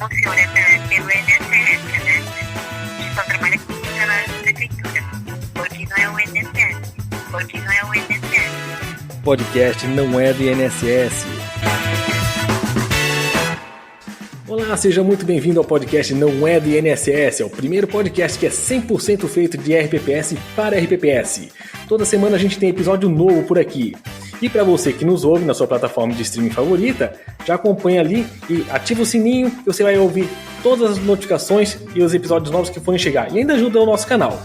funciona pelo INSS, né? A gente só trabalha com funcionários da prefeitura, porque não é o INSS. Porque não é o INSS. Podcast não é do INSS. Olá, seja muito bem-vindo ao podcast Não é do INSS. É o primeiro podcast que é 100% feito de RPPS para RPPS. Toda semana a gente tem episódio novo por aqui. E para você que nos ouve na sua plataforma de streaming favorita, já acompanha ali e ativa o sininho que você vai ouvir todas as notificações e os episódios novos que forem chegar. E ainda ajuda o nosso canal.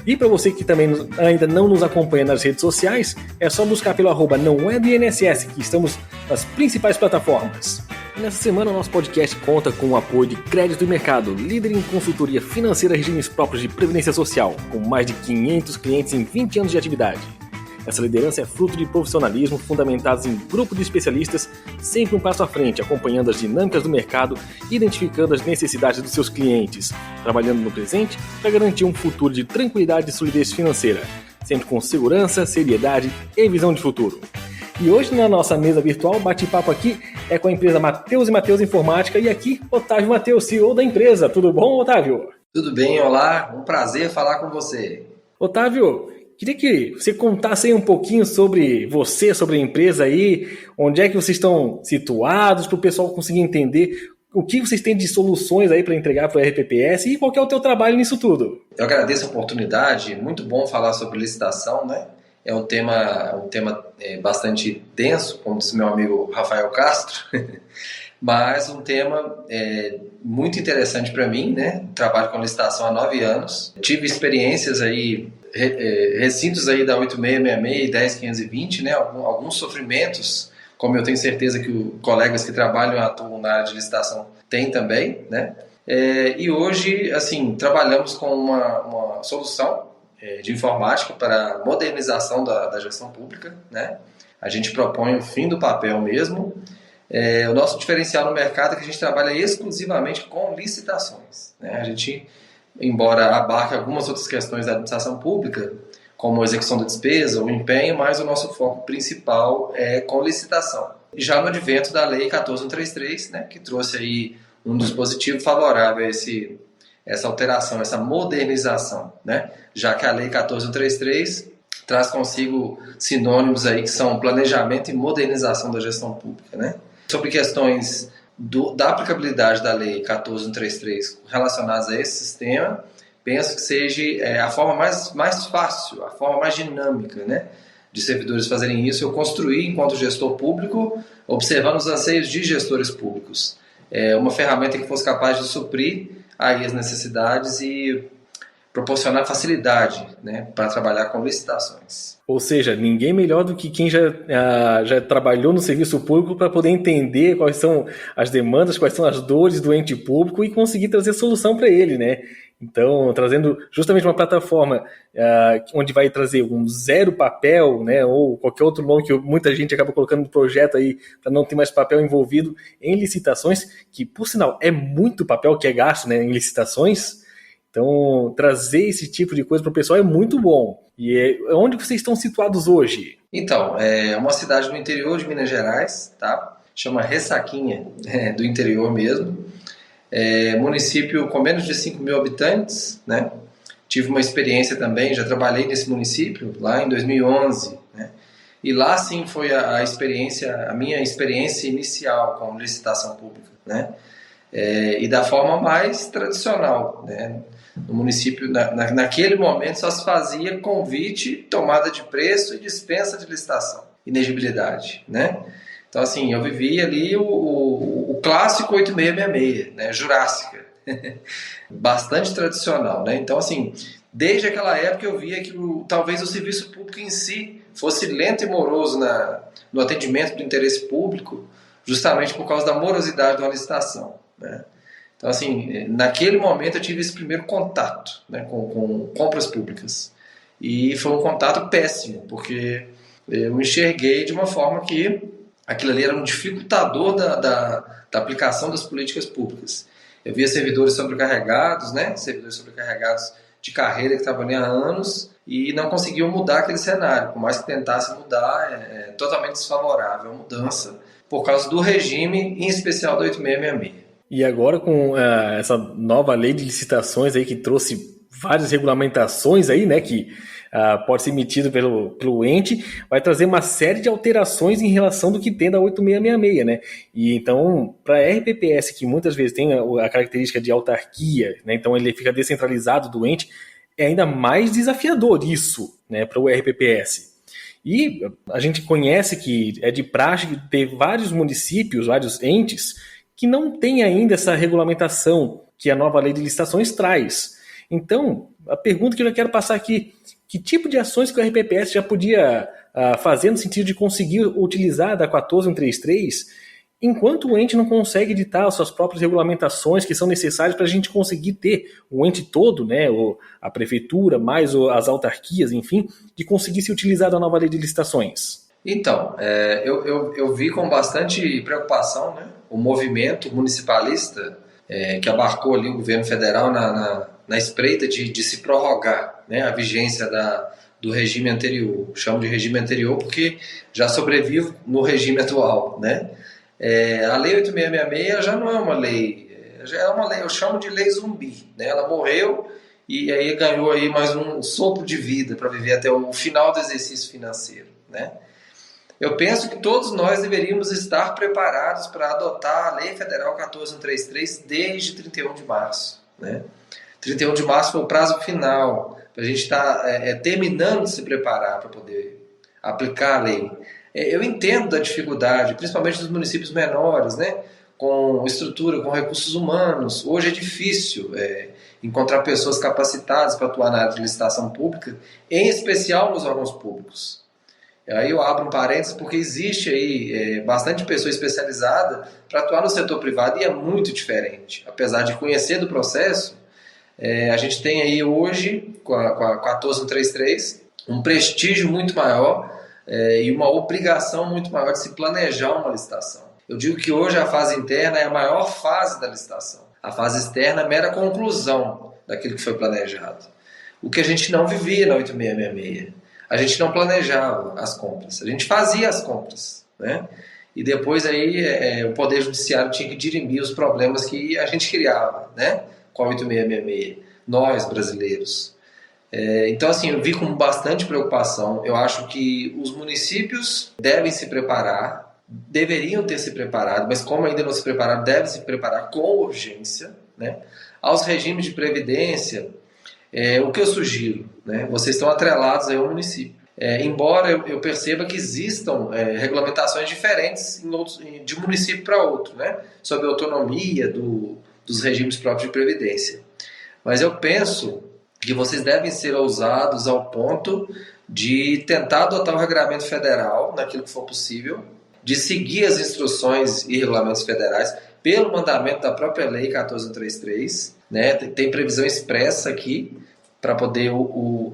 E para você que também ainda não nos acompanha nas redes sociais, é só buscar pelo @NãoÉDoINSS, que estamos nas principais plataformas. E nessa semana o nosso podcast conta com o apoio de Crédito e Mercado, líder em consultoria financeira e regimes próprios de previdência social, com mais de 500 clientes em 20 anos de atividade. Essa liderança é fruto de profissionalismo fundamentados em grupo de especialistas, sempre um passo à frente, acompanhando as dinâmicas do mercado e identificando as necessidades dos seus clientes, trabalhando no presente para garantir um futuro de tranquilidade e solidez financeira, sempre com segurança, seriedade e visão de futuro. E hoje na nossa mesa virtual, o bate-papo aqui é com a empresa Matheus & Matheus Informática e aqui Otávio Matheus, CEO da empresa. Tudo bom, Otávio? Tudo bem, olá, um prazer falar com você. Otávio, queria que você contasse aí um pouquinho sobre você, sobre a empresa aí, onde é que vocês estão situados, para o pessoal conseguir entender o que vocês têm de soluções aí para entregar para o RPPS e qual que é o teu trabalho nisso tudo. Eu agradeço a oportunidade, muito bom falar sobre licitação, né? É um tema bastante denso, como disse meu amigo Rafael Castro, mas um tema muito interessante para mim, né? Trabalho com licitação há 9 anos, tive experiências aí, recintos aí da 8666 e 10520, né? Alguns sofrimentos, como eu tenho certeza que os colegas que trabalham e atuam na área de licitação têm também, né? E hoje, assim, trabalhamos com uma solução de informática para a modernização da gestão pública, né? A gente propõe o fim do papel mesmo. O nosso diferencial no mercado é que a gente trabalha exclusivamente com licitações, né? A gente, embora abarque algumas outras questões da administração pública, como a execução da despesa, o empenho, mas o nosso foco principal é com licitação. Já no advento da Lei 14.133, né, que trouxe aí um dispositivo favorável a essa alteração, essa modernização, né? Já que a Lei 14.133 traz consigo sinônimos aí que são planejamento e modernização da gestão pública, né? Sobre questões da aplicabilidade da Lei 14.133 relacionadas a esse sistema, penso que seja a forma mais fácil, a forma mais dinâmica, né, de servidores fazerem isso, eu construí enquanto gestor público, observando os anseios de gestores públicos. Uma ferramenta que fosse capaz de suprir aí as necessidades e proporcionar facilidade, né, para trabalhar com licitações. Ou seja, ninguém melhor do que quem já trabalhou no serviço público para poder entender quais são as demandas, quais são as dores do ente público e conseguir trazer solução para ele, né? Então, trazendo justamente uma plataforma onde vai trazer um zero papel, né, ou qualquer outro nome que muita gente acaba colocando no projeto aí para não ter mais papel envolvido em licitações, que, por sinal, é muito papel que é gasto, né, em licitações. Então, trazer esse tipo de coisa para o pessoal é muito bom. E onde vocês estão situados hoje? Então, é uma cidade no interior de Minas Gerais, tá? Chama Ressaquinha, do interior mesmo. Município com menos de 5 mil habitantes, né? Tive uma experiência também, já trabalhei nesse município lá em 2011, né? E lá sim foi a minha experiência inicial com licitação pública, né? E da forma mais tradicional, né? No município, naquele momento, só se fazia convite, tomada de preço e dispensa de licitação, inegibilidade, né? Então, assim, eu vivi ali o clássico 8666, né? Jurássica, bastante tradicional, né? Então, assim, desde aquela época eu via que talvez o serviço público em si fosse lento e moroso no atendimento do interesse público, justamente por causa da morosidade da licitação, né? Então, assim, naquele momento eu tive esse primeiro contato, né, com compras públicas. E foi um contato péssimo, porque eu enxerguei de uma forma que aquilo ali era um dificultador da aplicação das políticas públicas. Eu via servidores sobrecarregados, né, servidores sobrecarregados de carreira que trabalham há anos e não conseguiam mudar aquele cenário. Por mais que tentassem mudar, é totalmente desfavorável a mudança por causa do regime, em especial do 8666. E agora com essa nova lei de licitações aí que trouxe várias regulamentações aí, né, que pode ser emitido pelo ente, vai trazer uma série de alterações em relação do que tem da 8666, né? E então, para a RPPS, que muitas vezes tem a característica de autarquia, né, então ele fica descentralizado do ente, é ainda mais desafiador isso, né, para o RPPS. E a gente conhece que é de praxe ter vários municípios, vários entes, que não tem ainda essa regulamentação que a nova lei de licitações traz. Então, a pergunta que eu já quero passar aqui, que tipo de ações que o RPPS já podia fazer no sentido de conseguir utilizar da 14133, enquanto o ente não consegue editar as suas próprias regulamentações que são necessárias para a gente conseguir ter o ente todo, né, a prefeitura, mais as autarquias, enfim, de conseguir se utilizar da nova lei de licitações? Então, eu vi com bastante preocupação, né, o movimento municipalista que abarcou ali o governo federal na espreita de se prorrogar, né, a vigência do regime anterior. Chamo de regime anterior porque já sobrevivo no regime atual, né? A Lei 8666 já não é uma lei, já é uma lei, eu chamo de lei zumbi, né? Ela morreu e aí ganhou aí mais um sopro de vida para viver até o final do exercício financeiro, né? Eu penso que todos nós deveríamos estar preparados para adotar a Lei Federal 14133 desde 31 de março, né? 31 de março foi o prazo final para a gente estar terminando de se preparar para poder aplicar a lei. Eu entendo da dificuldade, principalmente dos municípios menores, né? Com estrutura, com recursos humanos. Hoje é difícil encontrar pessoas capacitadas para atuar na área de licitação pública, em especial nos órgãos públicos. Aí eu abro um parênteses porque existe aí bastante pessoa especializada para atuar no setor privado e é muito diferente. Apesar de conhecer do processo, a gente tem aí hoje, com a 14133, um prestígio muito maior e uma obrigação muito maior de se planejar uma licitação. Eu digo que hoje a fase interna é a maior fase da licitação. A fase externa é a mera conclusão daquilo que foi planejado. O que a gente não vivia na 8666. A gente não planejava as compras, a gente fazia as compras, né? E depois aí o Poder Judiciário tinha que dirimir os problemas que a gente criava, né? Com a 8666, nós brasileiros. Então, assim, eu vi com bastante preocupação. Eu acho que os municípios devem se preparar, deveriam ter se preparado, mas como ainda não se prepararam, devem se preparar com urgência, né? Aos regimes de previdência, o que eu sugiro, né? Vocês estão atrelados aí ao município. Embora eu perceba que existam regulamentações diferentes de um município para outro, né? Sobre a autonomia dos regimes próprios de previdência. Mas eu penso que vocês devem ser ousados ao ponto de tentar adotar o regulamento federal naquilo que for possível, de seguir as instruções e regulamentos federais pelo mandamento da própria lei 14133, né? Tem previsão expressa aqui para poder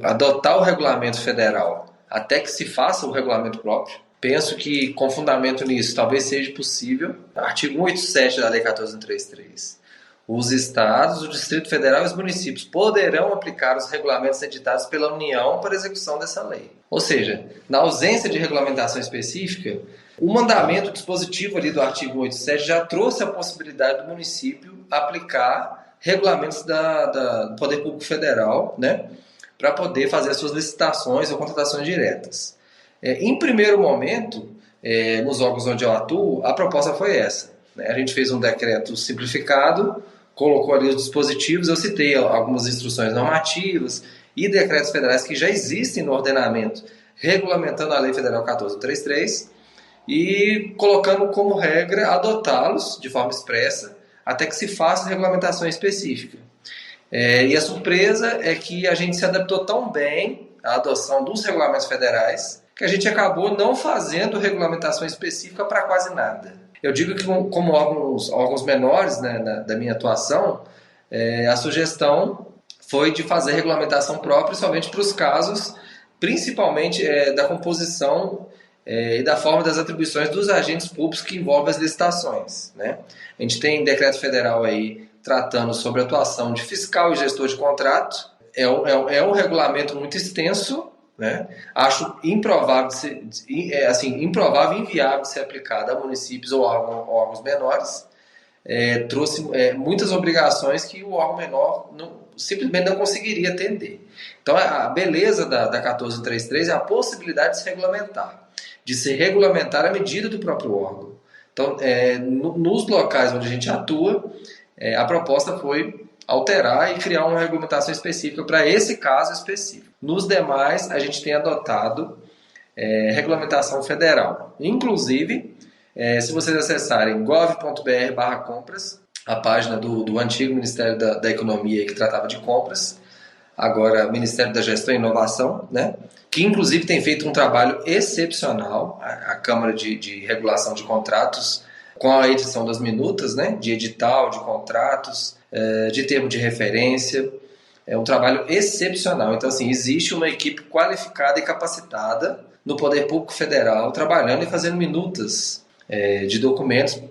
adotar o regulamento federal até que se faça o regulamento próprio. Penso que com fundamento nisso talvez seja possível. Artigo 187 da lei 14133. Os estados, o Distrito Federal e os municípios poderão aplicar os regulamentos editados pela União para execução dessa lei. Ou seja, na ausência de regulamentação específica, o mandamento dispositivo ali do artigo 187 já trouxe a possibilidade do município aplicar regulamentos do Poder Público Federal, né, para poder fazer as suas licitações ou contratações diretas. Em primeiro momento, nos órgãos onde eu atuo, a proposta foi essa, né? A gente fez um decreto simplificado, colocou ali os dispositivos, eu citei algumas instruções normativas e decretos federais que já existem no ordenamento, regulamentando a Lei Federal 14133 e colocando como regra adotá-los de forma expressa até que se faça regulamentação específica. E a surpresa é que a gente se adaptou tão bem à adoção dos regulamentos federais que a gente acabou não fazendo regulamentação específica para quase nada. Eu digo que como órgãos menores, né, da minha atuação, a sugestão foi de fazer regulamentação própria somente para os casos, principalmente da composição e da forma das atribuições dos agentes públicos que envolvem as licitações, né? A gente tem decreto federal aí tratando sobre a atuação de fiscal e gestor de contrato. É um regulamento muito extenso, né? Acho improvável e inviável de ser aplicado a municípios ou órgãos menores. trouxe muitas obrigações que o órgão menor simplesmente não conseguiria atender. Então, a beleza da 1433 é a possibilidade de se regulamentar, de se regulamentar a medida do próprio órgão. Então, nos locais onde a gente atua, a proposta foi alterar e criar uma regulamentação específica para esse caso específico. Nos demais, a gente tem adotado regulamentação federal. Inclusive, se vocês acessarem gov.br/compras, a página do antigo Ministério da Economia que tratava de compras, agora Ministério da Gestão e Inovação, né? Que inclusive tem feito um trabalho excepcional, a Câmara de Regulação de Contratos, com a edição das minutas, né? De edital, de contratos, de termo de referência. É um trabalho excepcional. Então, assim, existe uma equipe qualificada e capacitada no Poder Público Federal trabalhando e fazendo minutas de documentos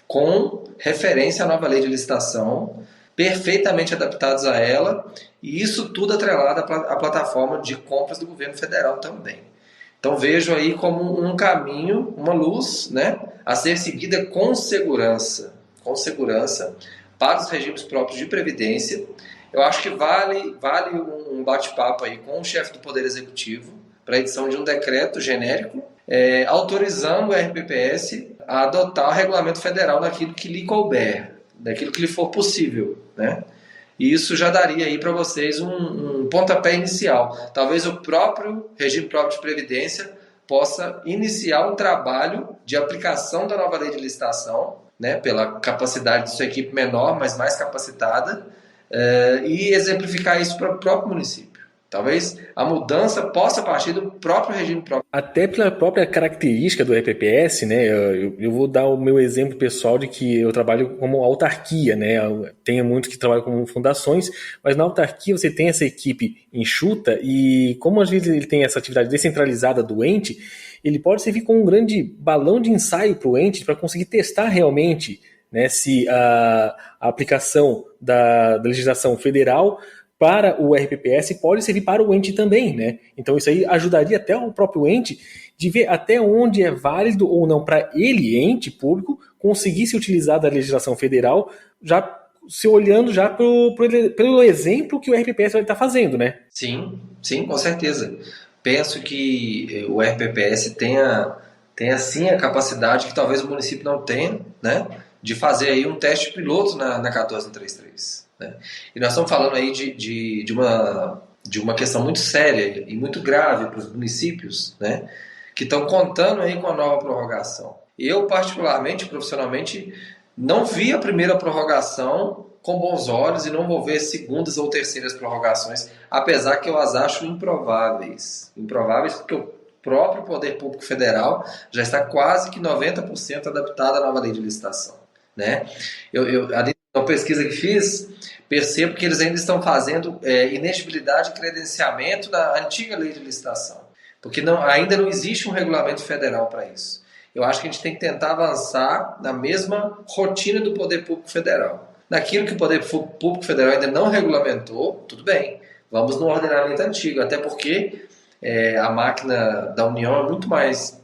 com referência à nova lei de licitação, perfeitamente adaptados a ela, e isso tudo atrelado à plataforma de compras do governo federal também. Então vejo aí como um caminho, uma luz, né, a ser seguida com segurança para os regimes próprios de previdência. Eu acho que vale um bate-papo aí com o chefe do Poder Executivo para a edição de um decreto genérico autorizando o RPPS a adotar o regulamento federal naquilo que lhe couber, daquilo que lhe for possível, né? E isso já daria aí para vocês um pontapé inicial. Talvez o próprio regime próprio de previdência possa iniciar um trabalho de aplicação da nova lei de licitação, né, pela capacidade de sua equipe menor, mas mais capacitada, e exemplificar isso para o próprio município. Talvez a mudança possa partir do próprio regime próprio. Até pela própria característica do RPPS, né? Eu vou dar o meu exemplo pessoal de que eu trabalho como autarquia, né? Tenho muitos que trabalham como fundações, mas na autarquia você tem essa equipe enxuta e como às vezes ele tem essa atividade descentralizada do ente, ele pode servir como um grande balão de ensaio para o ente para conseguir testar realmente, né, se a aplicação da legislação federal para o RPPS pode servir para o ente também, né? Então isso aí ajudaria até o próprio ente de ver até onde é válido ou não para ele, ente público, conseguir se utilizar da legislação federal, já se olhando já pelo exemplo que o RPPS vai estar fazendo, né? Sim, com certeza. Penso que o RPPS tenha sim a capacidade que talvez o município não tenha, né, de fazer aí um teste piloto na 1433. Né? E nós estamos falando aí de uma questão muito séria e muito grave para os municípios, né, que estão contando aí com a nova prorrogação. Eu, particularmente, profissionalmente, não vi a primeira prorrogação com bons olhos e não vou ver segundas ou terceiras prorrogações, apesar que eu as acho improváveis. Improváveis porque o próprio Poder Público Federal já está quase que 90% adaptado à nova lei de licitação. Né? Na pesquisa que fiz, percebo que eles ainda estão fazendo inexigibilidade e credenciamento na antiga lei de licitação, porque ainda não existe um regulamento federal para isso. Eu acho que a gente tem que tentar avançar na mesma rotina do Poder Público Federal. Naquilo que o Poder Público Federal ainda não regulamentou, tudo bem, vamos no ordenamento antigo, até porque a máquina da União é muito mais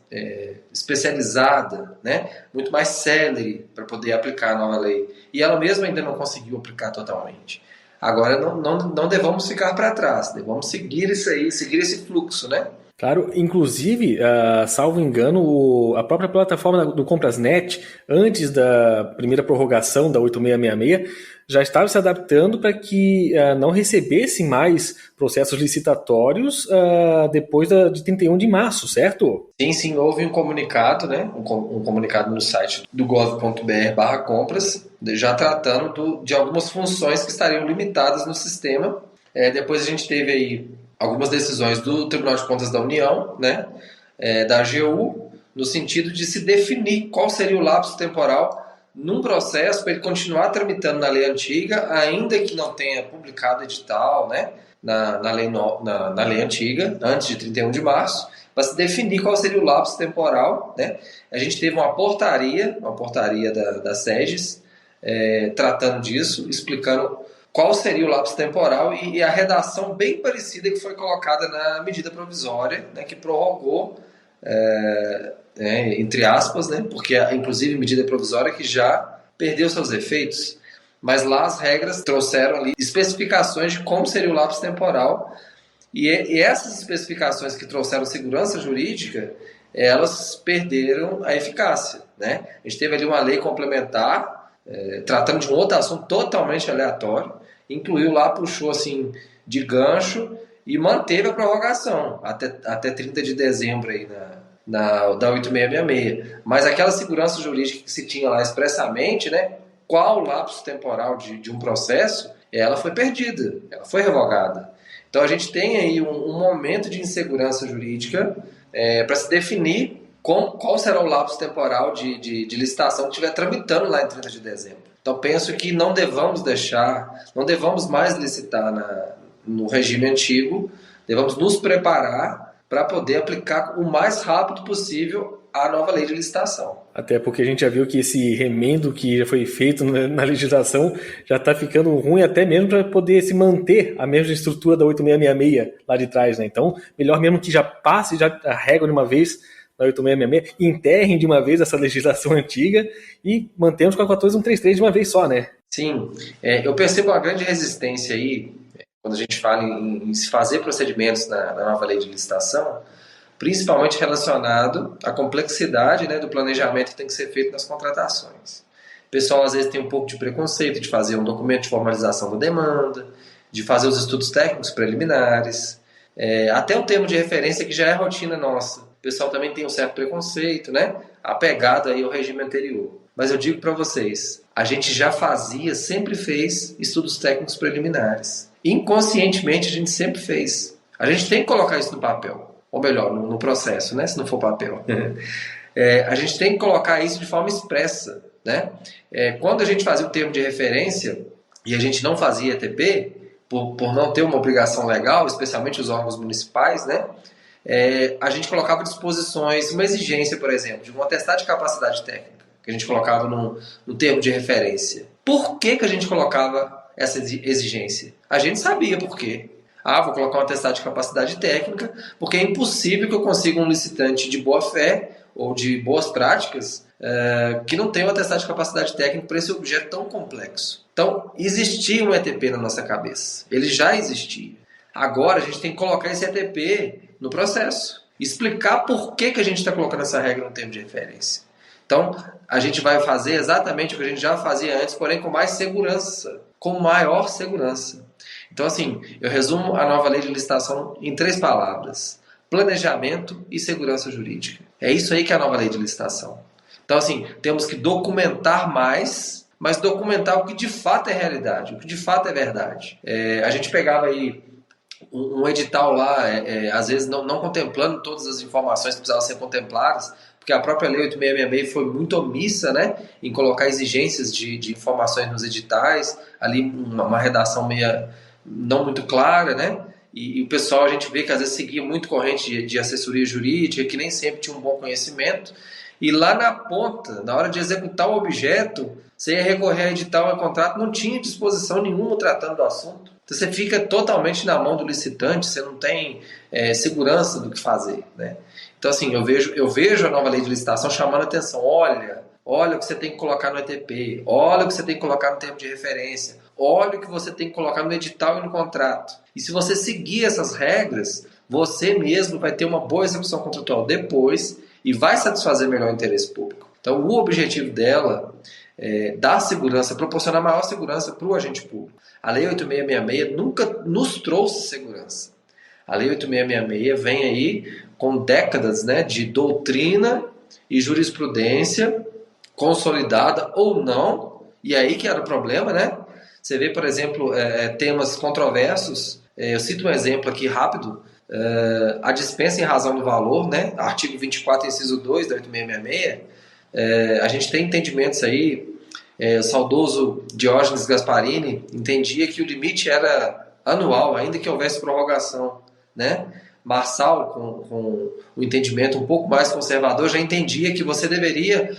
especializada, né? Muito mais célere para poder aplicar a nova lei. E ela mesma ainda não conseguiu aplicar totalmente. Agora não devamos ficar para trás, devamos seguir isso aí, seguir esse fluxo, né? Claro, inclusive, salvo engano, a própria plataforma do Comprasnet, antes da primeira prorrogação da 8666, já estava se adaptando para que não recebesse mais processos licitatórios depois de 31 de março, certo? Sim, houve um comunicado, né? Um comunicado no site do gov.br/compras, já tratando de algumas funções que estariam limitadas no sistema. Depois a gente teve aí algumas decisões do Tribunal de Contas da União, né, da AGU, no sentido de se definir qual seria o lapso temporal num processo para ele continuar tramitando na lei antiga, ainda que não tenha publicado edital, né, na lei antiga, antes de 31 de março, para se definir qual seria o lapso temporal. Né. A gente teve uma portaria da SEGES, tratando disso, explicando qual seria o lapso temporal e a redação bem parecida que foi colocada na medida provisória, né, que prorrogou, entre aspas, né, porque inclusive medida provisória que já perdeu seus efeitos, mas lá as regras trouxeram ali especificações de como seria o lapso temporal, e essas especificações que trouxeram segurança jurídica, elas perderam a eficácia, né? A gente teve ali uma lei complementar, tratando de um outro assunto totalmente aleatório, incluiu lá, puxou assim de gancho e manteve a prorrogação até 30 de dezembro aí da 8666. Mas aquela segurança jurídica que se tinha lá expressamente, né, qual o lapso temporal de um processo, ela foi perdida, ela foi revogada. Então a gente tem aí um momento de insegurança jurídica para se definir qual será o lapso temporal de licitação que estiver tramitando lá em 30 de dezembro. Então penso que não devamos mais licitar no regime antigo, devemos nos preparar para poder aplicar o mais rápido possível a nova lei de licitação. Até porque a gente já viu que esse remendo que já foi feito na legislação já está ficando ruim até mesmo para poder se manter a mesma estrutura da 8666 lá de trás, né? Então, melhor mesmo que já passe já a régua de uma vez na 8666, enterrem de uma vez essa legislação antiga e mantemos com a 14133 de uma vez só, né? Sim, eu percebo uma grande resistência aí, quando a gente fala em se fazer procedimentos na nova lei de licitação, principalmente relacionado à complexidade, né, do planejamento que tem que ser feito nas contratações. O pessoal às vezes tem um pouco de preconceito de fazer um documento de formalização da demanda, de fazer os estudos técnicos preliminares, até o termo de referência que já é rotina nossa. O pessoal também tem um certo preconceito, né, apegado aí ao regime anterior. Mas eu digo para vocês, a gente já sempre fez estudos técnicos preliminares. Inconscientemente a gente sempre fez. A gente tem que colocar isso no papel. Ou melhor, no processo, né? Se não for papel. A gente tem que colocar isso de forma expressa, né? Quando a gente fazia o termo de referência e a gente não fazia ETP, por não ter uma obrigação legal, especialmente os órgãos municipais, né? A gente colocava disposições, uma exigência, por exemplo, de um atestado de capacidade técnica, que a gente colocava no termo de referência. Por que a gente colocava essa exigência? A gente sabia por quê. Vou colocar um atestado de capacidade técnica, porque é impossível que eu consiga um licitante de boa fé ou de boas práticas que não tenha um atestado de capacidade técnica para esse objeto tão complexo. Então, existia um ETP na nossa cabeça. Ele já existia. Agora, a gente tem que colocar esse ETP no processo. Explicar por que a gente está colocando essa regra no termo de referência. Então, a gente vai fazer exatamente o que a gente já fazia antes, porém com mais segurança, com maior segurança. Então, assim, eu resumo a nova lei de licitação em 3 palavras: planejamento e segurança jurídica. É isso aí que é a nova lei de licitação. Então, assim, temos que documentar mais, mas documentar o que de fato é realidade, o que de fato é verdade. A gente pegava aí um edital lá, às vezes não contemplando todas as informações que precisavam ser contempladas, porque a própria Lei 8666 foi muito omissa, né, em colocar exigências de informações nos editais, ali uma redação meio não muito clara, né, e o pessoal, a gente vê que às vezes seguia muito corrente de assessoria jurídica, que nem sempre tinha um bom conhecimento, e lá na ponta, na hora de executar o objeto, você ia recorrer a edital, a contrato, não tinha disposição nenhuma tratando do assunto. Então você fica totalmente na mão do licitante, você não tem segurança do que fazer, né? Então, assim, eu vejo a nova lei de licitação chamando a atenção. Olha o que você tem que colocar no ETP, olha o que você tem que colocar no termo de referência, olha o que você tem que colocar no edital e no contrato. E se você seguir essas regras, você mesmo vai ter uma boa execução contratual depois e vai satisfazer melhor o interesse público. Então, o objetivo dela é dar segurança, proporcionar maior segurança para o agente público. A Lei 8666 nunca nos trouxe segurança. A Lei 8666 vem aí com décadas, né, de doutrina e jurisprudência consolidada ou não, e aí que era o problema, né? Você vê, por exemplo, temas controversos, eu cito um exemplo aqui rápido, a dispensa em razão do valor, né? Artigo 24, inciso 2 da 8666, a gente tem entendimentos aí, o saudoso Diógenes Gasparini entendia que o limite era anual, ainda que houvesse prorrogação, né? Marçal, com o entendimento um pouco mais conservador, já entendia que você deveria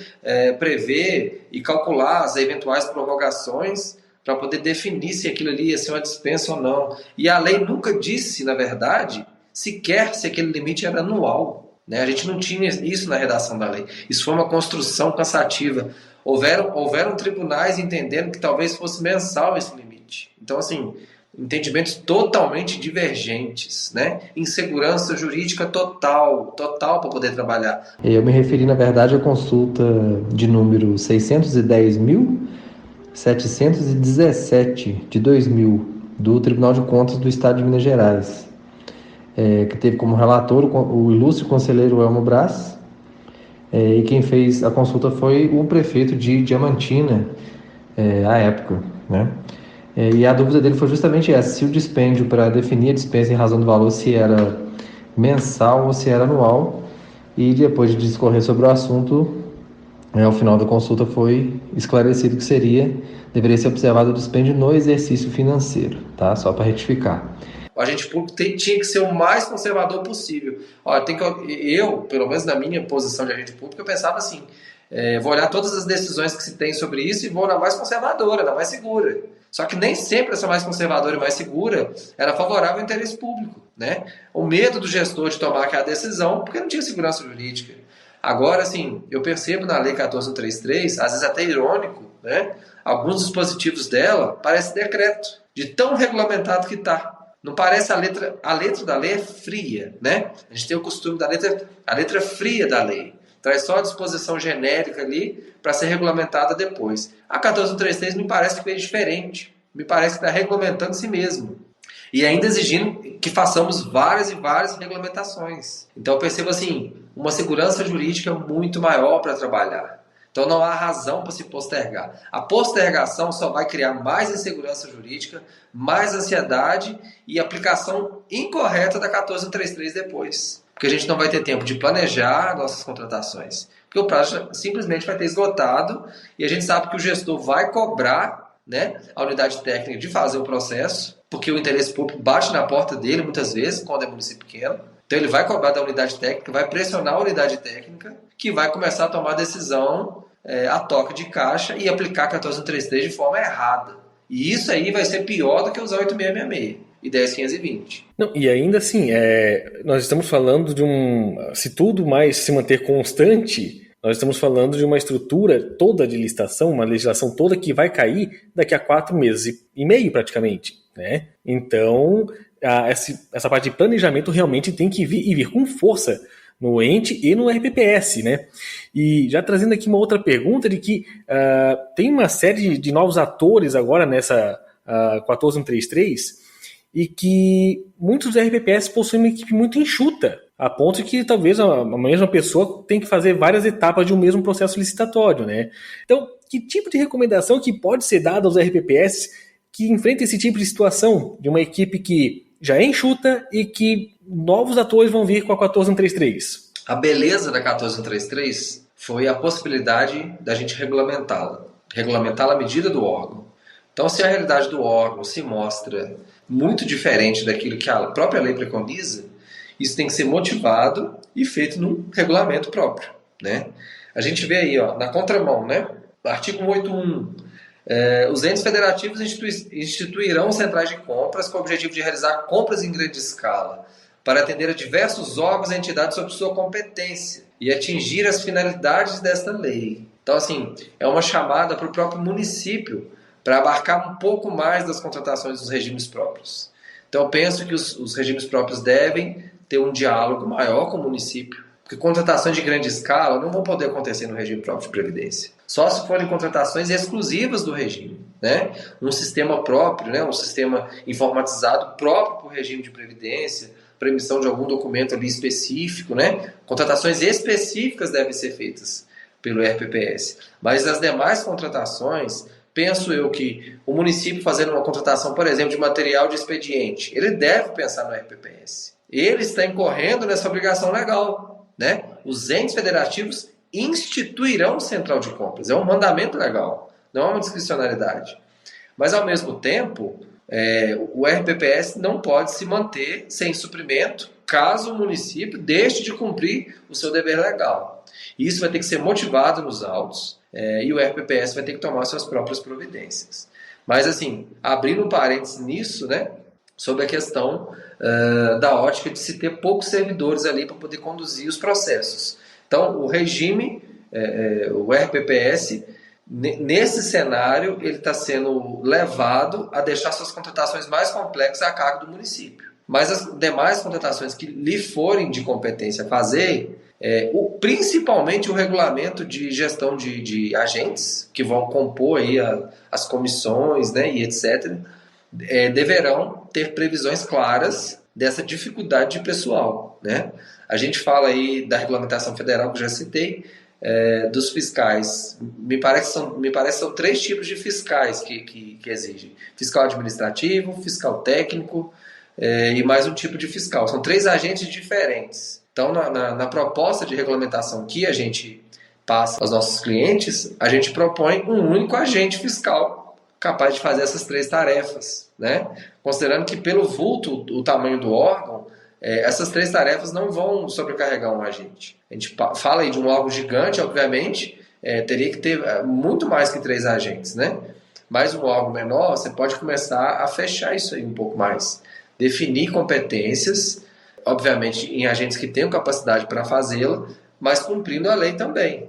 prever e calcular as eventuais prorrogações para poder definir se aquilo ali ia ser uma dispensa ou não. E a lei nunca disse, na verdade, sequer se aquele limite era anual. né? A gente não tinha isso na redação da lei. Isso foi uma construção cansativa. Houveram tribunais entendendo que talvez fosse mensal esse limite. Então, assim, entendimentos totalmente divergentes, né? Insegurança jurídica total para poder trabalhar. Eu me referi, na verdade, à consulta de número 610.717 de 2000, do Tribunal de Contas do Estado de Minas Gerais, que teve como relator o ilustre conselheiro Elmo Braz, e quem fez a consulta foi o prefeito de Diamantina, à época, né? E a dúvida dele foi justamente essa: se o dispêndio para definir a dispensa em razão do valor, se era mensal ou se era anual. E depois de discorrer sobre o assunto, ao final da consulta foi esclarecido que deveria ser observado o dispêndio no exercício financeiro, tá? Só para retificar. O agente público tinha que ser o mais conservador possível. Olha, eu, pelo menos na minha posição de agente público, eu pensava assim, vou olhar todas as decisões que se tem sobre isso e vou na mais conservadora, na mais segura. Só que nem sempre essa mais conservadora e mais segura era favorável ao interesse público, né? O medo do gestor de tomar aquela decisão, porque não tinha segurança jurídica. Agora, assim, eu percebo na Lei 14.133, às vezes até irônico, né? Alguns dispositivos dela parecem decreto, de tão regulamentado que está. Não parece a letra da lei é fria, né? A gente tem o costume da letra fria da lei. Traz só a disposição genérica ali para ser regulamentada depois. A 14.133 me parece que veio diferente. Me parece que está regulamentando si mesmo. E ainda exigindo que façamos várias e várias regulamentações. Então eu percebo assim, uma segurança jurídica muito maior para trabalhar. Então não há razão para se postergar. A postergação só vai criar mais insegurança jurídica, mais ansiedade e aplicação incorreta da 14.133 depois. Porque a gente não vai ter tempo de planejar nossas contratações. Porque o prazo simplesmente vai ter esgotado e a gente sabe que o gestor vai cobrar, né, a unidade técnica de fazer o processo, porque o interesse público bate na porta dele muitas vezes, quando é município pequeno. Então ele vai cobrar da unidade técnica, vai pressionar a unidade técnica, que vai começar a tomar decisão a toque de caixa e aplicar a 14.133 de forma errada. E isso aí vai ser pior do que usar 8666 e 10.520. Não, e ainda assim, nós estamos falando de se tudo mais se manter constante, nós estamos falando de uma estrutura toda de licitação, uma legislação toda que vai cair daqui a 4 meses e meio praticamente, né? Então, essa parte de planejamento realmente tem que vir com força no ente e no RPPS, né? E já trazendo aqui uma outra pergunta de que tem uma série de novos atores agora nessa 14.133 e que muitos RPPS possuem uma equipe muito enxuta, a ponto de que talvez a mesma pessoa tem que fazer várias etapas de um mesmo processo licitatório, né? Então, que tipo de recomendação que pode ser dada aos RPPS que enfrentam esse tipo de situação de uma equipe que já é enxuta e que novos atores vão vir com a 14.133? A beleza da 14.133 foi a possibilidade da gente regulamentá-la à medida do órgão. Então, se a realidade do órgão se mostra muito diferente daquilo que a própria lei preconiza, isso tem que ser motivado e feito num regulamento próprio, né? A gente vê aí, na contramão, né? Artigo 181. Os entes federativos instituirão centrais de compras com o objetivo de realizar compras em grande escala para atender a diversos órgãos e entidades sob sua competência e atingir as finalidades desta lei. Então, assim, é uma chamada para o próprio município para abarcar um pouco mais das contratações dos regimes próprios. Então, eu penso que os regimes próprios devem ter um diálogo maior com o município, porque contratações de grande escala não vão poder acontecer no regime próprio de previdência. Só se forem contratações exclusivas do regime, né? Um sistema próprio, né? Um sistema informatizado próprio para o regime de previdência, para emissão de algum documento ali específico, né? Contratações específicas devem ser feitas pelo RPPS. Mas as demais contratações, penso eu que o município fazendo uma contratação, por exemplo, de material de expediente, ele deve pensar no RPPS. Ele está incorrendo nessa obrigação legal, né? Os entes federativos instituirão central de compras. É um mandamento legal, não é uma discricionariedade. Mas, ao mesmo tempo, o RPPS não pode se manter sem suprimento caso o município deixe de cumprir o seu dever legal. Isso vai ter que ser motivado nos autos e o RPPS vai ter que tomar suas próprias providências. Mas, assim, abrindo um parênteses nisso, né? sobre a questão da ótica de se ter poucos servidores ali para poder conduzir os processos. Então, o regime, o RPPS, nesse cenário, ele está sendo levado a deixar suas contratações mais complexas a cargo do município. Mas as demais contratações que lhe forem de competência fazer, principalmente o regulamento de gestão de agentes, que vão compor aí as comissões, né, e etc., deverão ter previsões claras dessa dificuldade de pessoal, né? A gente fala aí da regulamentação federal, que eu já citei, dos fiscais. Me parece que são 3 tipos de fiscais que exigem. Fiscal administrativo, fiscal técnico e mais um tipo de fiscal. São 3 agentes diferentes. Então, na proposta de regulamentação que a gente passa aos nossos clientes, a gente propõe um único agente fiscal capaz de fazer essas 3 tarefas, né? Considerando que pelo vulto, o tamanho do órgão, essas 3 tarefas não vão sobrecarregar um agente. A gente fala aí de um órgão gigante, obviamente, teria que ter muito mais que 3 agentes, né? Mas um órgão menor, você pode começar a fechar isso aí um pouco mais. Definir competências, obviamente em agentes que tenham capacidade para fazê-la, mas cumprindo a lei também.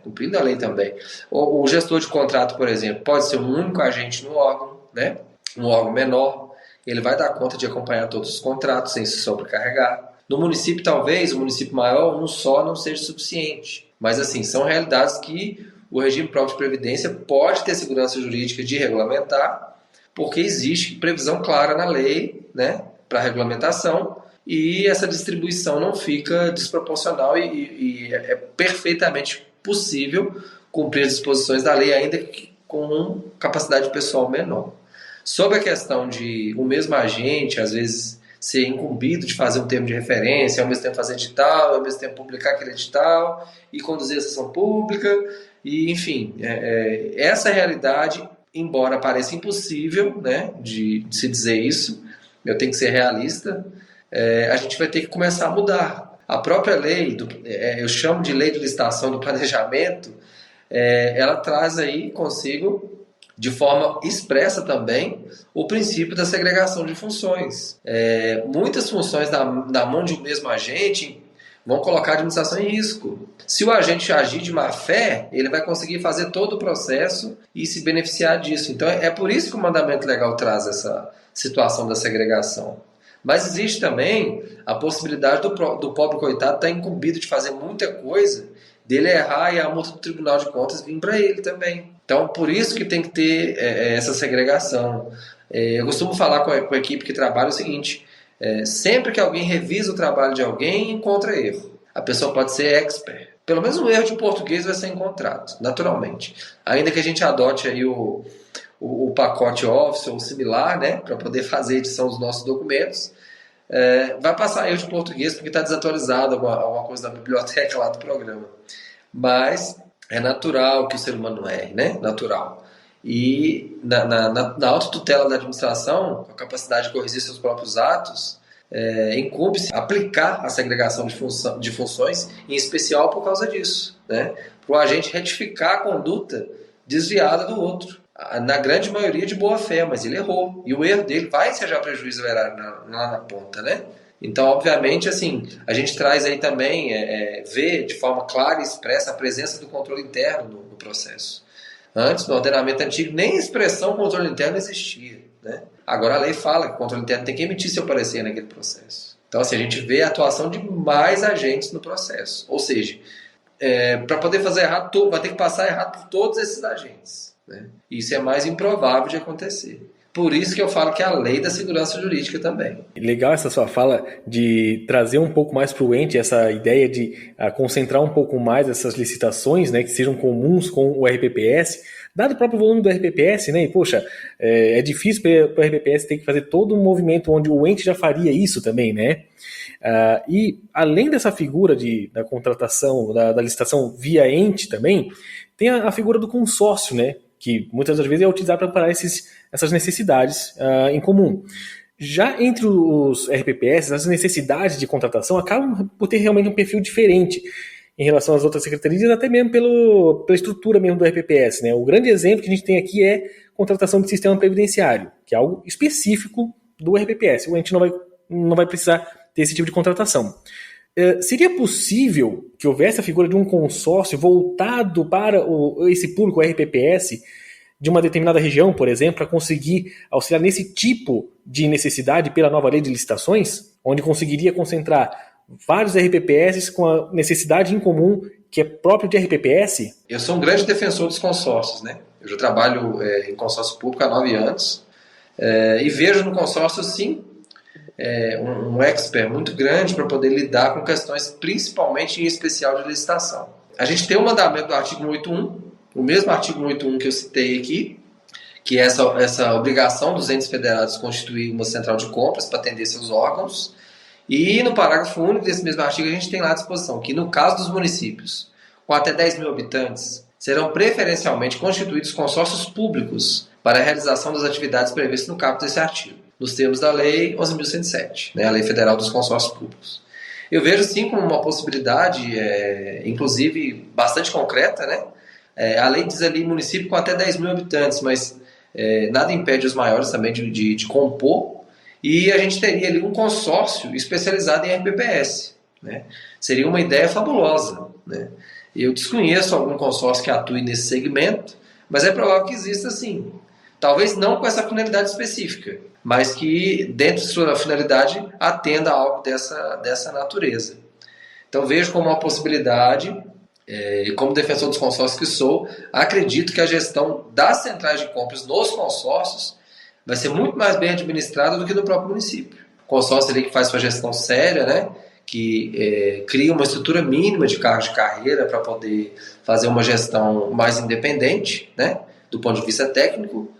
Cumprindo a lei também. O gestor de contrato, por exemplo, pode ser um único agente no órgão, né? Um órgão menor, ele vai dar conta de acompanhar todos os contratos sem se sobrecarregar. No município, talvez, o município maior, um só não seja suficiente. Mas, assim, são realidades que o regime próprio de previdência pode ter segurança jurídica de regulamentar, porque existe previsão clara na lei, né, para regulamentação, e essa distribuição não fica desproporcional e é perfeitamente possível cumprir as disposições da lei, ainda que com capacidade pessoal menor. Sobre a questão de o mesmo agente, às vezes, ser incumbido de fazer um termo de referência, ao mesmo tempo fazer edital, ao mesmo tempo publicar aquele edital e conduzir a sessão pública, e, enfim, essa realidade, embora pareça impossível, né, de se dizer isso, eu tenho que ser realista, a gente vai ter que começar a mudar. A própria lei, eu chamo de lei de licitação do planejamento, ela traz aí consigo, de forma expressa também, o princípio da segregação de funções. Muitas funções na mão de um mesmo agente vão colocar a administração em risco. Se o agente agir de má fé, ele vai conseguir fazer todo o processo e se beneficiar disso. Então, é por isso que o mandamento legal traz essa situação da segregação. Mas existe também a possibilidade do pobre coitado estar incumbido de fazer muita coisa, dele errar e a multa do Tribunal de Contas vir para ele também. Então, por isso que tem que ter essa segregação. Eu costumo falar com a equipe que trabalha o seguinte, sempre que alguém revisa o trabalho de alguém, encontra erro. A pessoa pode ser expert. Pelo menos um erro de português vai ser encontrado, naturalmente. Ainda que a gente adote aí o pacote Office ou similar, né, para poder fazer a edição dos nossos documentos, vai passar erro de português porque está desatualizado alguma coisa da biblioteca lá do programa. Mas é natural que o ser humano não erre, né? Natural. E na autotutela da administração, com a capacidade de corrigir seus próprios atos, incumbe-se aplicar a segregação de funções, em especial por causa disso, né? Para o agente retificar a conduta desviada do outro. Na grande maioria de boa fé, mas ele errou. E o erro dele vai ser já prejuízo lá na ponta, né? Então, obviamente, assim, a gente traz aí também, ver de forma clara e expressa a presença do controle interno no processo. Antes, no ordenamento antigo, nem a expressão controle interno existia, né? Agora a lei fala que o controle interno tem que emitir seu parecer naquele processo. Então, assim, a gente vê a atuação de mais agentes no processo. Ou seja, para poder fazer errado, vai ter que passar errado por todos esses agentes, né? Isso é mais improvável de acontecer. Por isso que eu falo que é a lei da segurança jurídica também. Legal essa sua fala de trazer um pouco mais para o ente essa ideia de concentrar um pouco mais essas licitações, né, que sejam comuns com o RPPS, dado o próprio volume do RPPS, né, e poxa, é difícil para o RPPS ter que fazer todo um movimento onde o ente já faria isso também, né? E além dessa figura da contratação, da licitação via ente também, tem a figura do consórcio, né, que muitas das vezes é utilizado para parar essas necessidades em comum. Já entre os RPPS, as necessidades de contratação acabam por ter realmente um perfil diferente em relação às outras secretarias, até mesmo pela estrutura mesmo do RPPS, né? O grande exemplo que a gente tem aqui é contratação de sistema previdenciário, que é algo específico do RPPS. A gente não vai precisar ter esse tipo de contratação. Seria possível que houvesse a figura de um consórcio voltado para esse público, o RPPS, de uma determinada região, por exemplo, para conseguir auxiliar nesse tipo de necessidade pela nova lei de licitações, onde conseguiria concentrar vários RPPS com a necessidade em comum que é próprio de RPPS? Eu sou um grande defensor dos consórcios, né? Eu já trabalho em consórcio público há 9 anos e vejo no consórcio, sim, um expert muito grande para poder lidar com questões, principalmente em especial de licitação. A gente tem o mandamento do artigo 181, o mesmo artigo 181 que eu citei aqui, que é essa obrigação dos entes federados constituir uma central de compras para atender seus órgãos. E no parágrafo único desse mesmo artigo a gente tem lá à disposição que, no caso dos municípios com até 10 mil habitantes, serão preferencialmente constituídos consórcios públicos para a realização das atividades previstas no caput desse artigo, nos termos da Lei 11.107, a Lei Federal dos Consórcios Públicos. Eu vejo sim como uma possibilidade, inclusive bastante concreta, né? A lei diz ali município com até 10 mil habitantes, mas nada impede os maiores também de compor. E a gente teria ali um consórcio especializado em RPPS. Né? Seria uma ideia fabulosa. Né? Eu desconheço algum consórcio que atue nesse segmento, mas é provável que exista sim. Talvez não com essa finalidade específica, mas que dentro de sua finalidade atenda a algo dessa natureza. Então vejo como uma possibilidade, e como defensor dos consórcios que sou, acredito que a gestão das centrais de compras nos consórcios vai ser muito mais bem administrada do que no próprio município. O consórcio ali que faz sua gestão séria, né, que cria uma estrutura mínima de cargos de carreira para poder fazer uma gestão mais independente, né, do ponto de vista técnico,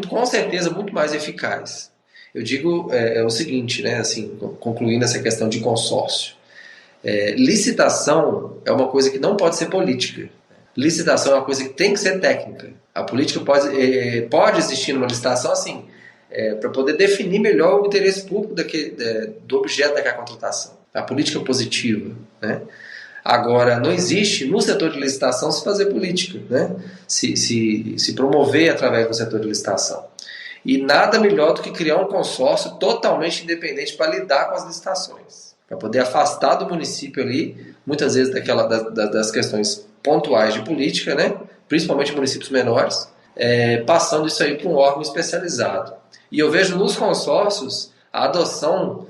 com certeza muito mais eficaz. Eu digo o seguinte, né, assim, concluindo essa questão de consórcio. Licitação é uma coisa que não pode ser política. Licitação é uma coisa que tem que ser técnica. A política pode existir numa licitação assim, para poder definir melhor o interesse público do objeto daquela contratação. A política positiva. Né? Agora, não existe no setor de licitação se fazer política, né? se promover através do setor de licitação. E nada melhor do que criar um consórcio totalmente independente para lidar com as licitações. Para poder afastar do município ali, muitas vezes das questões pontuais de política, né? Principalmente municípios menores, passando isso aí para um órgão especializado. E eu vejo nos consórcios a adoção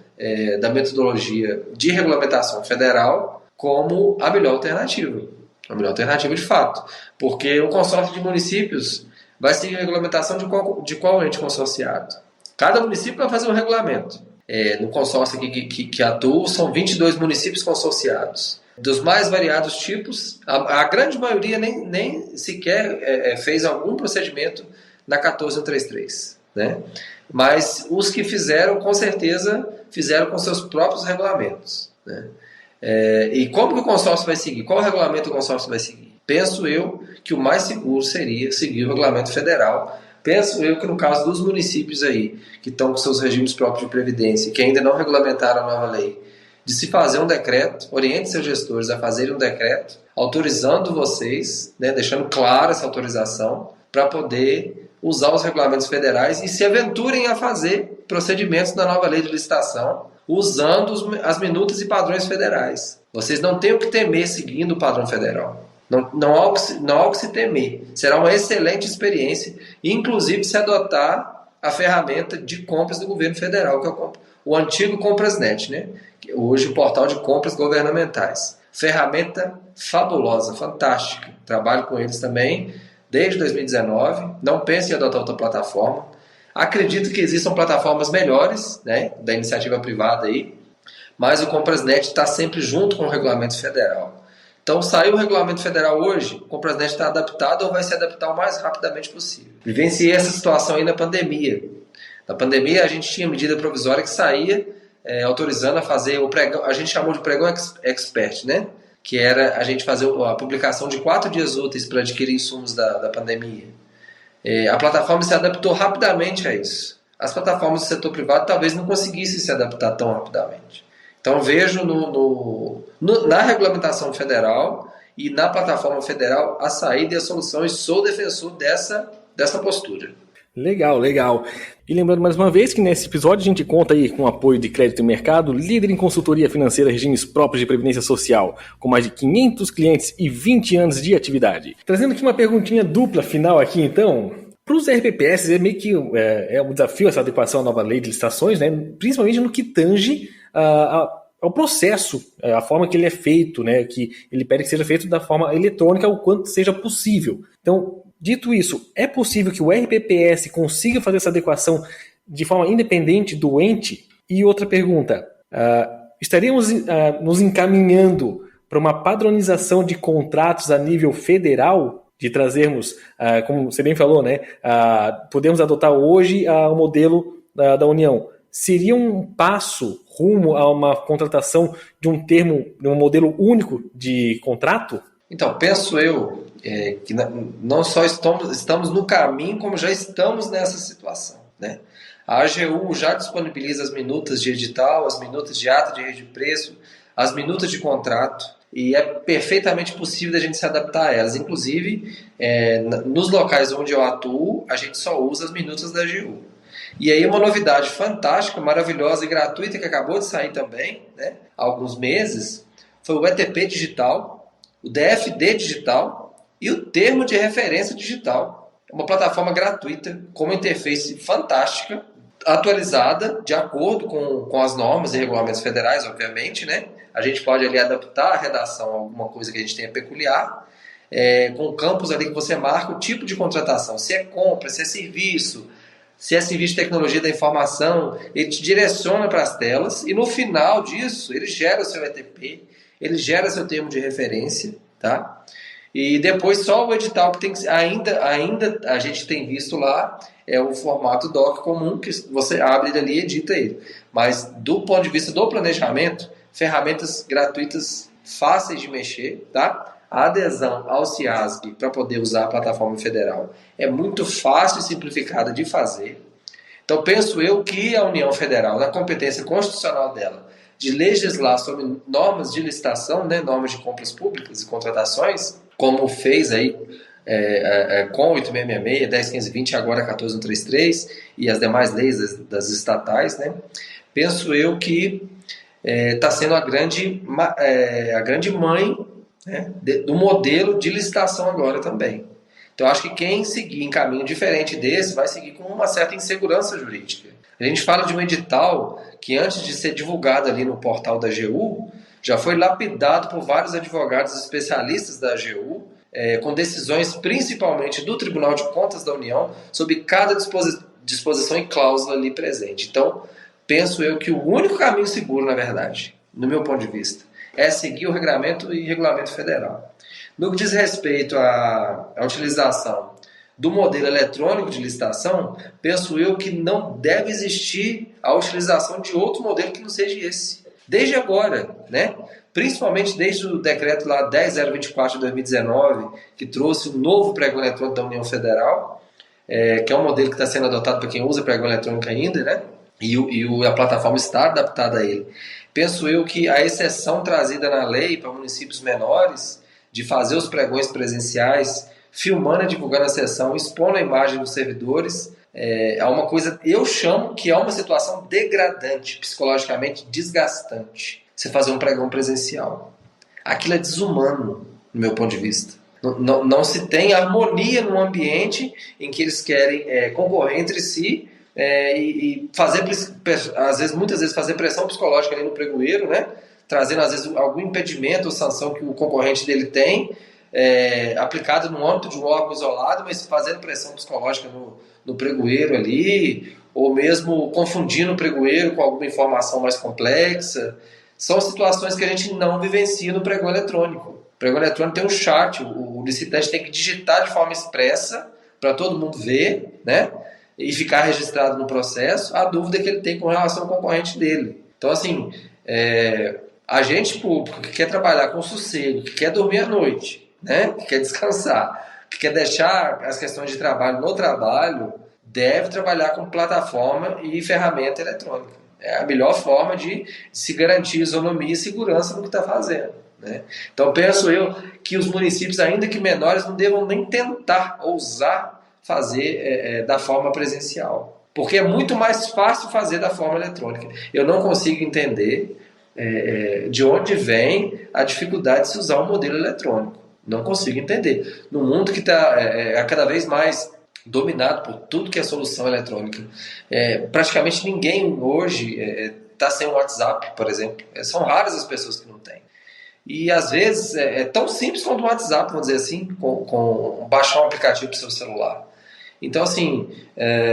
da metodologia de regulamentação federal como a melhor alternativa de fato, porque o consórcio de municípios vai seguir a regulamentação de qual ente consorciado. Cada município vai fazer um regulamento. No consórcio aqui que atuo, são 22 municípios consorciados. Dos mais variados tipos, a grande maioria nem sequer fez algum procedimento na 14133. Né? Mas os que fizeram, com certeza, fizeram com seus próprios regulamentos. Né? E como que o consórcio vai seguir? Qual regulamento o consórcio vai seguir? Penso eu que o mais seguro seria seguir o regulamento federal. Penso eu que no caso dos municípios aí, que estão com seus regimes próprios de previdência, que ainda não regulamentaram a nova lei, de se fazer um decreto, oriente seus gestores a fazerem um decreto, autorizando vocês, né, deixando clara essa autorização, para poder usar os regulamentos federais e se aventurem a fazer procedimentos da nova lei de licitação, usando as minutas e padrões federais. Vocês não têm o que temer seguindo o padrão federal. Não há o que se temer. Será uma excelente experiência, inclusive se adotar a ferramenta de compras do governo federal, que é o antigo Comprasnet, né? Hoje o portal de compras governamentais. Ferramenta fabulosa, fantástica. Trabalho com eles também desde 2019. Não pense em adotar outra plataforma. Acredito que existam plataformas melhores, né, da iniciativa privada aí, mas o Comprasnet está sempre junto com o regulamento federal. Então, saiu o regulamento federal hoje, o Comprasnet está adaptado ou vai se adaptar o mais rapidamente possível. Vivenciei essa situação aí na pandemia. Na pandemia, a gente tinha medida provisória que saía autorizando a fazer o pregão, a gente chamou de pregão expert, né? Que era a gente fazer a publicação de 4 dias úteis para adquirir insumos da pandemia. A plataforma se adaptou rapidamente a isso. As plataformas do setor privado talvez não conseguissem se adaptar tão rapidamente. Então vejo na regulamentação federal e na plataforma federal a saída e a solução, e sou defensor dessa postura. Legal, legal. E lembrando mais uma vez que nesse episódio a gente conta aí com o apoio de Crédito e Mercado, líder em consultoria financeira e regimes próprios de previdência social, com mais de 500 clientes e 20 anos de atividade. Trazendo aqui uma perguntinha dupla final aqui então. Para os RPPS é meio que um desafio essa adequação à nova lei de licitações, né? Principalmente no que tange ao processo, a forma que ele é feito, né? Que ele pede que seja feito da forma eletrônica o quanto seja possível. Então, dito isso, é possível que o RPPS consiga fazer essa adequação de forma independente do ente? E outra pergunta, estaríamos nos encaminhando para uma padronização de contratos a nível federal, de trazermos, como você bem falou, né, podemos adotar hoje o modelo da União? Seria um passo rumo a uma contratação de um modelo único de contrato? Então, penso eu que não só estamos no caminho, como já estamos nessa situação, né? A AGU já disponibiliza as minutas de edital, as minutas de ata de rede de preço, as minutas de contrato, e é perfeitamente possível a gente se adaptar a elas. Inclusive, nos locais onde eu atuo, a gente só usa as minutas da AGU. E aí uma novidade fantástica, maravilhosa e gratuita que acabou de sair também, né, há alguns meses, foi o ETP digital, o DFD digital e o termo de referência digital. É uma plataforma gratuita, com uma interface fantástica, atualizada de acordo com as normas e regulamentos federais, obviamente, né? A gente pode ali adaptar a redação a alguma coisa que a gente tenha peculiar, com campos ali que você marca o tipo de contratação, se é compra, se é serviço de tecnologia da informação, ele te direciona para as telas e no final disso ele gera o seu ETP, ele gera seu termo de referência, tá? E depois só o edital que tem que ainda a gente tem visto lá é o formato doc comum que você abre ele ali e edita ele. Mas do ponto de vista do planejamento, ferramentas gratuitas fáceis de mexer, tá? A adesão ao CIASG para poder usar a plataforma federal é muito fácil e simplificada de fazer. Então penso eu que a União Federal, na competência constitucional dela, de legislar sobre normas de licitação, né, normas de compras públicas e contratações, como fez aí com 8666, 10520 e agora 14133 e as demais leis das estatais, né, penso eu que está sendo a grande mãe, né, do modelo de licitação agora também. Então acho que quem seguir em caminho diferente desse vai seguir com uma certa insegurança jurídica. A gente fala de um edital que antes de ser divulgado ali no portal da AGU, já foi lapidado por vários advogados especialistas da AGU, com decisões principalmente do Tribunal de Contas da União sobre cada disposição e cláusula ali presente. Então, penso eu que o único caminho seguro, na verdade, no meu ponto de vista, é seguir o regulamento e regulamento federal. No que diz respeito à utilização do modelo eletrônico de licitação, penso eu que não deve existir a utilização de outro modelo que não seja esse. Desde agora, né? Principalmente desde o decreto lá 10.024 de 2019, que trouxe um novo pregão eletrônico da União Federal, que é um modelo que está sendo adotado para quem usa pregão eletrônico ainda, né? E a plataforma está adaptada a ele. Penso eu que a exceção trazida na lei para municípios menores de fazer os pregões presenciais, filmando e divulgando a sessão, expondo a imagem dos servidores, é uma coisa, eu chamo que é uma situação degradante, psicologicamente desgastante, você fazer um pregão presencial. Aquilo é desumano, no meu ponto de vista. Não se tem harmonia no ambiente em que eles querem concorrer entre si e fazer, muitas vezes, fazer pressão psicológica ali no pregoeiro, né? Trazendo, às vezes, algum impedimento ou sanção que o concorrente dele tem, aplicado no âmbito de um órgão isolado, mas fazendo pressão psicológica no pregoeiro ali, ou mesmo confundindo o pregoeiro com alguma informação mais complexa. São situações que a gente não vivencia no pregão eletrônico. O pregão eletrônico tem um chat, o licitante tem que digitar de forma expressa para todo mundo ver, né? E ficar registrado no processo a dúvida que ele tem com relação ao concorrente dele. Então, assim, agente público que quer trabalhar com sossego, que quer dormir à noite, né? Que quer descansar, que quer deixar as questões de trabalho no trabalho, deve trabalhar com plataforma e ferramenta eletrônica. É a melhor forma de se garantir isonomia e segurança no que está fazendo, né? Então, penso eu que os municípios, ainda que menores, não devam nem tentar ousar fazer da forma presencial. Porque é muito mais fácil fazer da forma eletrônica. Eu não consigo entender de onde vem a dificuldade de se usar um modelo eletrônico. Não consigo entender. No mundo que está cada vez mais dominado por tudo que é solução eletrônica, praticamente ninguém hoje está sem o WhatsApp, por exemplo. São raras as pessoas que não têm. E às vezes é tão simples quanto o WhatsApp, vamos dizer assim, com baixar um aplicativo para o seu celular. Então, assim,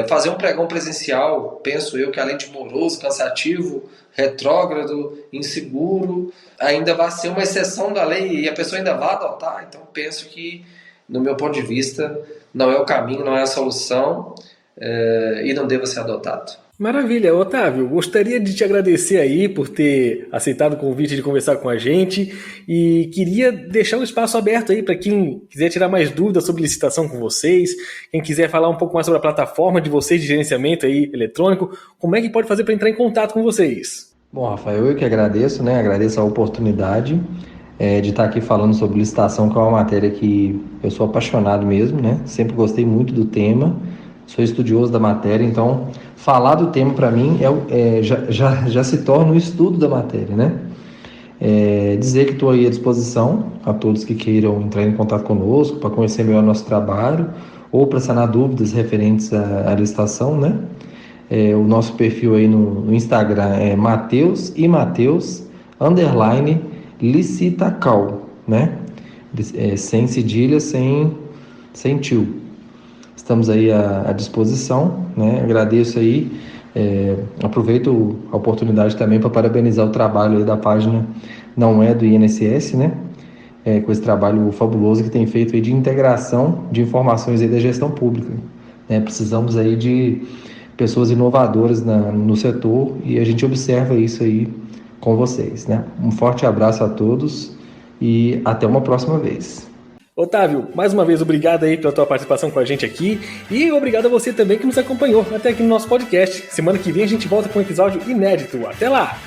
fazer um pregão presencial, penso eu que além de moroso, cansativo, retrógrado, inseguro, ainda vai ser uma exceção da lei e a pessoa ainda vai adotar. Então, penso que, no meu ponto de vista, não é o caminho, não é a solução e não deva ser adotado. Maravilha, Otávio, gostaria de te agradecer aí por ter aceitado o convite de conversar com a gente e queria deixar um espaço aberto aí para quem quiser tirar mais dúvidas sobre licitação com vocês, quem quiser falar um pouco mais sobre a plataforma de vocês de gerenciamento aí eletrônico, como é que pode fazer para entrar em contato com vocês? Bom, Rafael, eu que agradeço, né? Agradeço a oportunidade de estar aqui falando sobre licitação, que é uma matéria que eu sou apaixonado mesmo, né? Sempre gostei muito do tema, sou estudioso da matéria, então falar do tema para mim já se torna um estudo da matéria, né? Dizer que estou aí à disposição a todos que queiram entrar em contato conosco para conhecer melhor nosso trabalho ou para sanar dúvidas referentes à licitação, né? O nosso perfil aí no Instagram é Mateus _ Licitacal, né? Sem cedilha, sem tio. Estamos aí à disposição, né? Agradeço aí, aproveito a oportunidade também para parabenizar o trabalho aí da página Não É do INSS, né? Com esse trabalho fabuloso que tem feito aí de integração de informações aí da gestão pública, né? Precisamos aí de pessoas inovadoras no setor e a gente observa isso aí com vocês, né? Um forte abraço a todos e até uma próxima vez. Otávio, mais uma vez obrigado aí pela tua participação com a gente aqui e obrigado a você também que nos acompanhou até aqui no nosso podcast. Semana que vem a gente volta com um episódio inédito. Até lá!